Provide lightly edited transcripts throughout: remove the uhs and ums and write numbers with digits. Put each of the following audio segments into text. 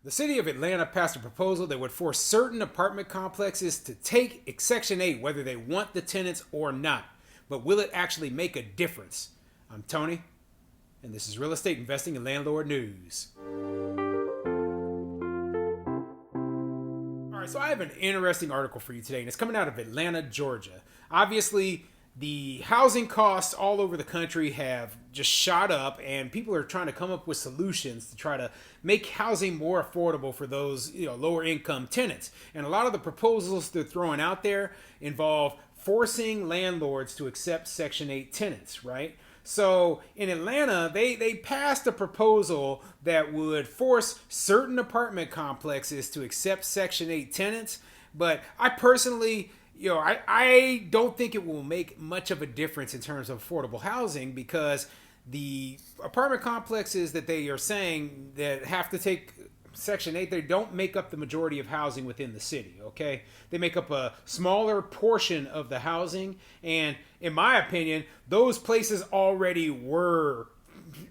The city of Atlanta passed a proposal that would force certain apartment complexes to take Section 8 whether they want the tenants or not. But will it actually make a difference? I'm Tony, and this is Real Estate Investing and Landlord News. All right, so I have an interesting article for you today, and it's coming out of Atlanta, Georgia. Obviously, the housing costs all over the country have just shot up, and people are trying to come up with solutions to try to make housing more affordable for those lower income tenants. And a lot of the proposals they're throwing out there involve forcing landlords to accept Section 8 tenants, right? So in Atlanta, they passed a proposal that would force certain apartment complexes to accept Section 8 tenants. But I personally, I don't think it will make much of a difference in terms of affordable housing, because the apartment complexes that they are saying that have to take Section 8, they don't make up the majority of housing within the city, okay? They make up a smaller portion of the housing, and in my opinion, those places already were,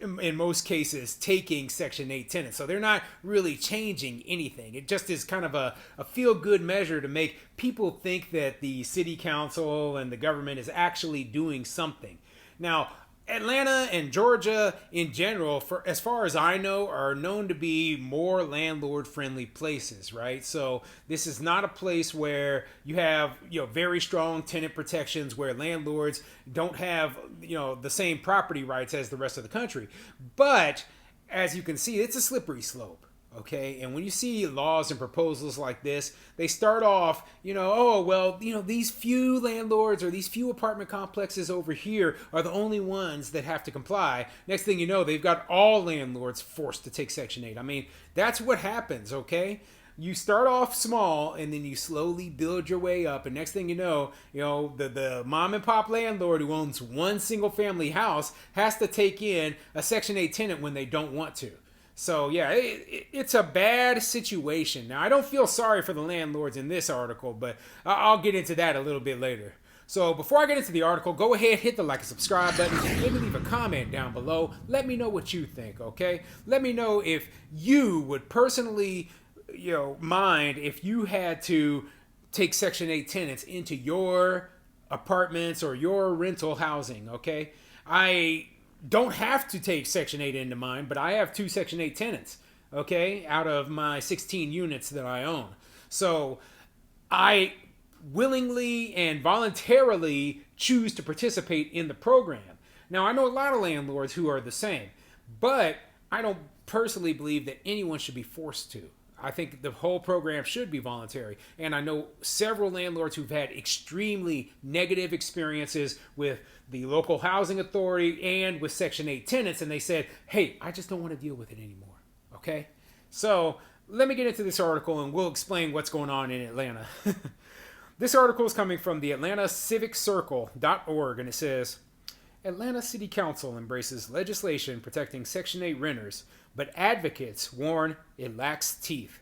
in most cases, taking Section 8 tenants. So they're not really changing anything. It just is kind of a feel-good measure to make people think that the city council and the government is actually doing something. Now, Atlanta and Georgia in general, for as far as I know, are known to be more landlord-friendly places, right? So this is not a place where you have very strong tenant protections, where landlords don't have the same property rights as the rest of the country. But as you can see, it's a slippery slope. Okay, and when you see laws and proposals like this, they start off, these few landlords or these few apartment complexes over here are the only ones that have to comply. Next thing you know, they've got all landlords forced to take Section 8. I mean, that's what happens, okay? You start off small and then you slowly build your way up, and next thing you know, the mom and pop landlord who owns one single family house has to take in a Section 8 tenant when they don't want to. So yeah, it's a bad situation. Now, I don't feel sorry for the landlords in this article, but I'll get into that a little bit later. So before I get into the article, go ahead, hit the like and subscribe button, and maybe leave a comment down below. Let me know what you think, okay? Let me know if you would personally, mind if you had to take Section 8 tenants into your apartments or your rental housing, okay? I don't have to take Section 8 into mine, but I have 2 Section 8 tenants, okay, out of my 16 units that I own. So I willingly and voluntarily choose to participate in the program. Now, I know a lot of landlords who are the same, but I don't personally believe that anyone should be forced to. I think the whole program should be voluntary. And I know several landlords who've had extremely negative experiences with the local housing authority and with Section 8 tenants. And they said, hey, I just don't want to deal with it anymore. Okay? So let me get into this article and we'll explain what's going on in Atlanta. This article is coming from the AtlantaCivicCircle.org, and it says, Atlanta City Council embraces legislation protecting Section 8 renters, but advocates warn it lacks teeth.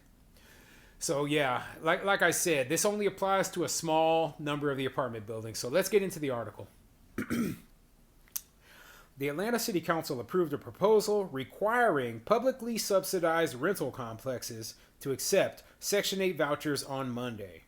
So yeah, like I said, this only applies to a small number of the apartment buildings. So let's get into the article. The Atlanta City Council approved a proposal requiring publicly subsidized rental complexes to accept Section 8 vouchers on Monday.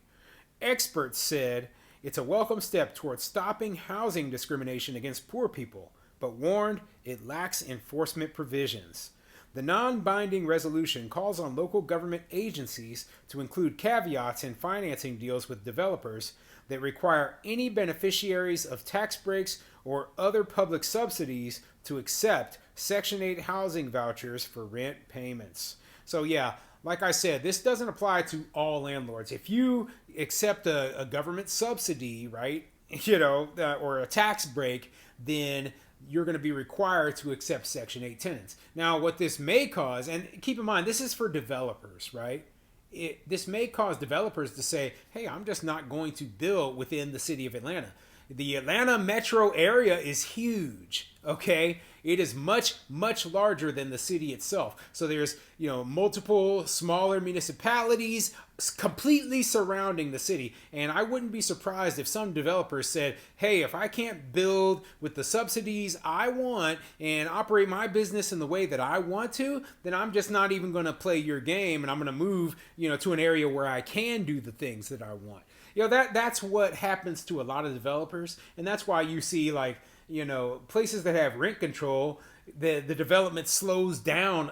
Experts said it's a welcome step towards stopping housing discrimination against poor people, but warned it lacks enforcement provisions. The non-binding resolution calls on local government agencies to include caveats in financing deals with developers that require any beneficiaries of tax breaks or other public subsidies to accept Section 8 housing vouchers for rent payments. So yeah, like I said, this doesn't apply to all landlords. If you accept a government subsidy, right, or a tax break, then you're going to be required to accept Section 8 tenants. Now, what this may cause, and keep in mind, this is for developers, right? This may cause developers to say, hey, I'm just not going to build within the city of Atlanta. The Atlanta metro area is huge, okay? It is much, much larger than the city itself. So there's, multiple smaller municipalities completely surrounding the city. And I wouldn't be surprised if some developers said, hey, if I can't build with the subsidies I want and operate my business in the way that I want to, then I'm just not even going to play your game, and I'm going to move, to an area where I can do the things that I want. That's what happens to a lot of developers, and that's why you see places that have rent control, the development slows down,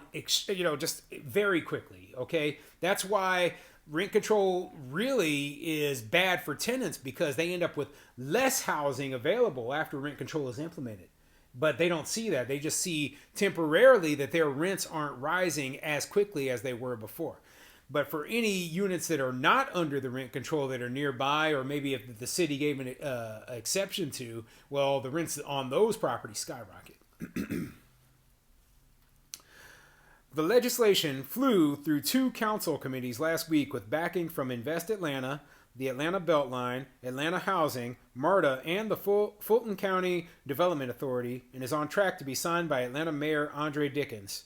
just very quickly. Okay, that's why rent control really is bad for tenants, because they end up with less housing available after rent control is implemented. But they don't see that. They just see temporarily that their rents aren't rising as quickly as they were before. But for any units that are not under the rent control that are nearby, or maybe if the city gave an exception to, well, the rents on those properties skyrocket. The legislation flew through 2 council committees last week with backing from Invest Atlanta, the Atlanta Beltline, Atlanta Housing, MARTA, and the Fulton County Development Authority, and is on track to be signed by Atlanta Mayor Andre Dickens.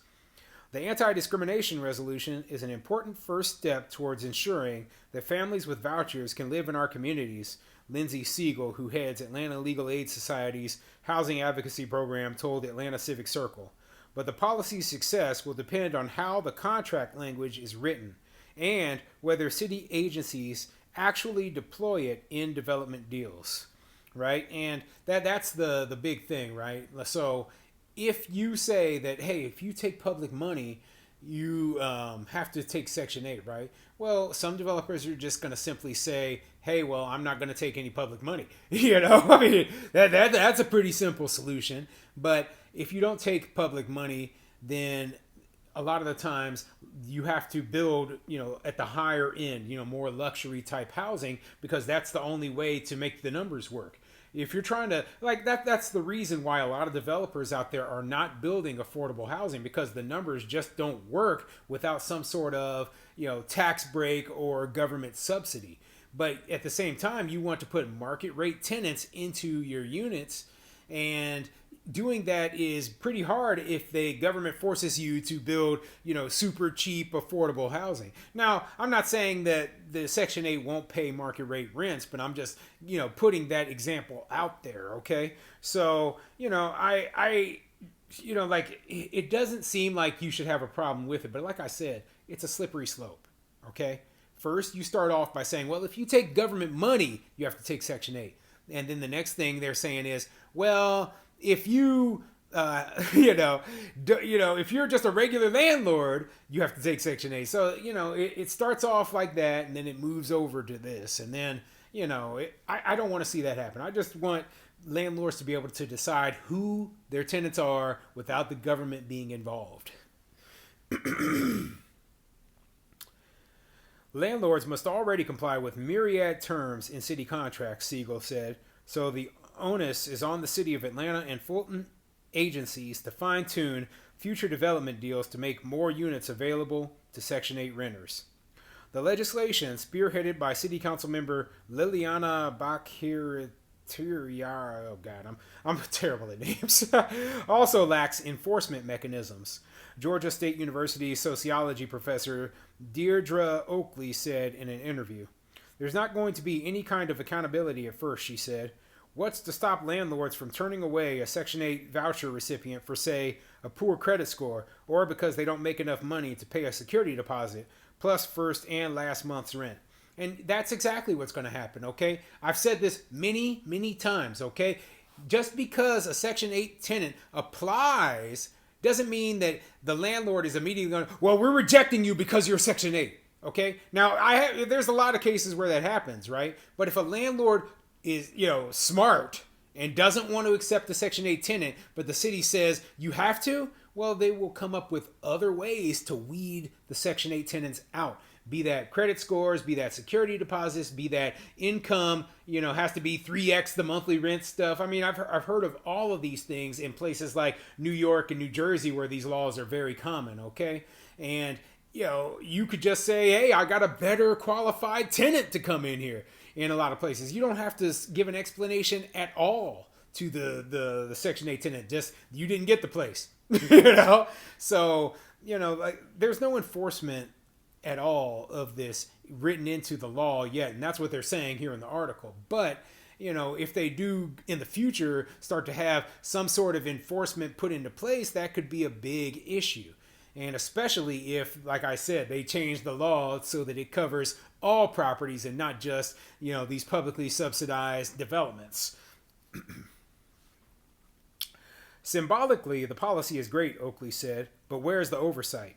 The anti-discrimination resolution is an important first step towards ensuring that families with vouchers can live in our communities, Lindsay Siegel, who heads Atlanta Legal Aid Society's housing advocacy program, told the Atlanta Civic Circle. But the policy's success will depend on how the contract language is written and whether city agencies actually deploy it in development deals, right? And that's the big thing, right? So if you say that, hey, if you take public money, you have to take Section 8, right? Well, some developers are just going to simply say, hey, well, I'm not going to take any public money. I mean, that's a pretty simple solution. But if you don't take public money, then a lot of the times you have to build, at the higher end, more luxury type housing, because that's the only way to make the numbers work. If you're trying to, that's the reason why a lot of developers out there are not building affordable housing, because the numbers just don't work without some sort of, tax break or government subsidy. But at the same time, you want to put market rate tenants into your units, and doing that is pretty hard if the government forces you to build, super cheap, affordable housing. Now, I'm not saying that the Section 8 won't pay market rate rents, but I'm just, putting that example out there, okay? So, it doesn't seem like you should have a problem with it, but like I said, it's a slippery slope, okay? First, you start off by saying, well, if you take government money, you have to take Section 8. And then the next thing they're saying is, well, if you, if you're just a regular landlord, you have to take Section 8. So, it starts off like that, and then it moves over to this. And then, I don't want to see that happen. I just want landlords to be able to decide who their tenants are without the government being involved. Landlords must already comply with myriad terms in city contracts, Siegel said. So the onus is on the city of Atlanta and Fulton agencies to fine-tune future development deals to make more units available to Section 8 renters. The legislation, spearheaded by City Council member Liliana Bakir, oh God, I'm terrible at names, also lacks enforcement mechanisms. Georgia State University sociology professor Deirdre Oakley said in an interview, "There's not going to be any kind of accountability at first," she said. "What's to stop landlords from turning away a Section 8 voucher recipient for, say, a poor credit score, or because they don't make enough money to pay a security deposit, plus first and last month's rent?" And that's exactly what's going to happen, okay? I've said this many, many times, okay? Just because a Section 8 tenant applies doesn't mean that the landlord is immediately going, well, we're rejecting you because you're Section 8, okay? Now, there's a lot of cases where that happens, right? But if a landlord is, smart and doesn't want to accept the Section 8 tenant, but the city says you have to, well, they will come up with other ways to weed the Section 8 tenants out. Be that credit scores, be that security deposits, be that income, has to be 3x the monthly rent stuff. I mean, I've heard of all of these things in places like New York and New Jersey where these laws are very common, okay? And you could just say, hey, I got a better qualified tenant to come in here. In a lot of places, you don't have to give an explanation at all to the Section 8 tenant. Just, you didn't get the place. So like, there's no enforcement at all of this written into the law yet, and that's what they're saying here in the article. But if they do in the future start to have some sort of enforcement put into place, that could be a big issue. And especially if, like I said, they change the law so that it covers all properties and not just, these publicly subsidized developments. Symbolically, the policy is great, Oakley said, but where's the oversight?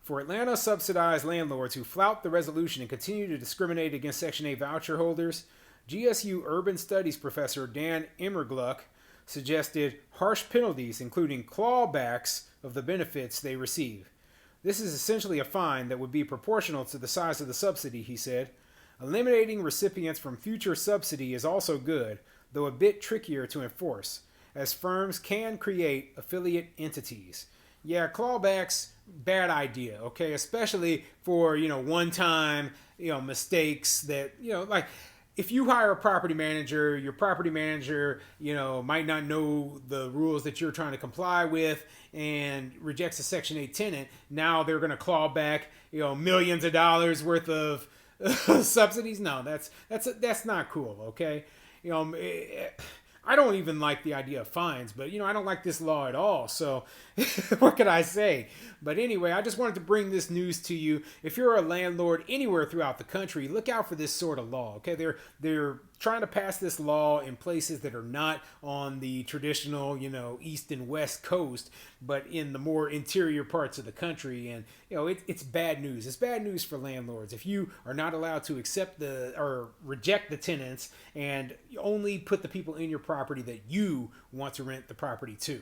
For Atlanta subsidized landlords who flout the resolution and continue to discriminate against Section 8 voucher holders, GSU Urban Studies professor Dan Immergluck suggested harsh penalties, including clawbacks of the benefits they receive. This is essentially a fine that would be proportional to the size of the subsidy, he said. Eliminating recipients from future subsidy is also good, though a bit trickier to enforce, as firms can create affiliate entities. Yeah, clawbacks, bad idea, okay? Especially for, one-time, mistakes that, like, if you hire a property manager, your property manager, might not know the rules that you're trying to comply with and rejects a Section 8 tenant. Now they're going to claw back, millions of dollars worth of subsidies. No, that's not cool. Okay. I don't even like the idea of fines, but I don't like this law at all. So what could I say? But anyway, I just wanted to bring this news to you. If you're a landlord anywhere throughout the country, look out for this sort of law. Okay, they're trying to pass this law in places that are not on the traditional, east and west coast, but in the more interior parts of the country. And it's bad news. It's bad news for landlords if you are not allowed to accept or reject the tenants and only put the people in your property that you want to rent the property to.